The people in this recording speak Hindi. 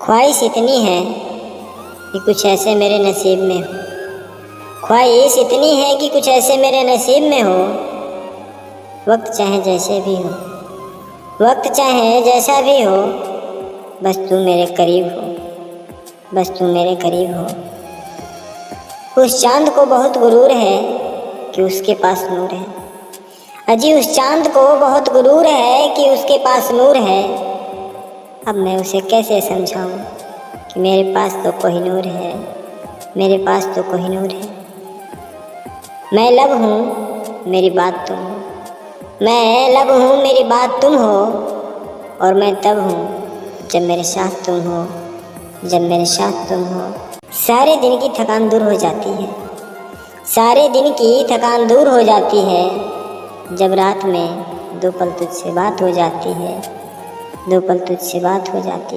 ख्वाहिश इतनी है कि कुछ ऐसे मेरे नसीब में हो। ख्वाहिश इतनी है कि कुछ ऐसे मेरे नसीब में हो। वक्त चाहे जैसे भी हो, वक्त चाहे जैसा भी हो, बस तू मेरे करीब हो, बस तू मेरे करीब हो। उस चांद को बहुत गुरूर है कि उसके पास नूर है। अजी उस चांद को बहुत गुरूर है कि उसके पास नूर है। अब मैं उसे कैसे समझाऊं कि मेरे पास तो कोहिनूर है, मेरे पास तो कोहिनूर है। मैं लब हूँ मेरी बात तुम हो, मैं लब हूँ मेरी बात तुम हो, और मैं तब हूँ जब मेरे साथ तुम हो, जब मेरे साथ तुम हो। सारे दिन की थकान दूर हो जाती है, सारे दिन की थकान दूर हो जाती है, जब रात में दो पल तुझसे बात हो जाती है, दो पल तुझसे बात हो जाती है।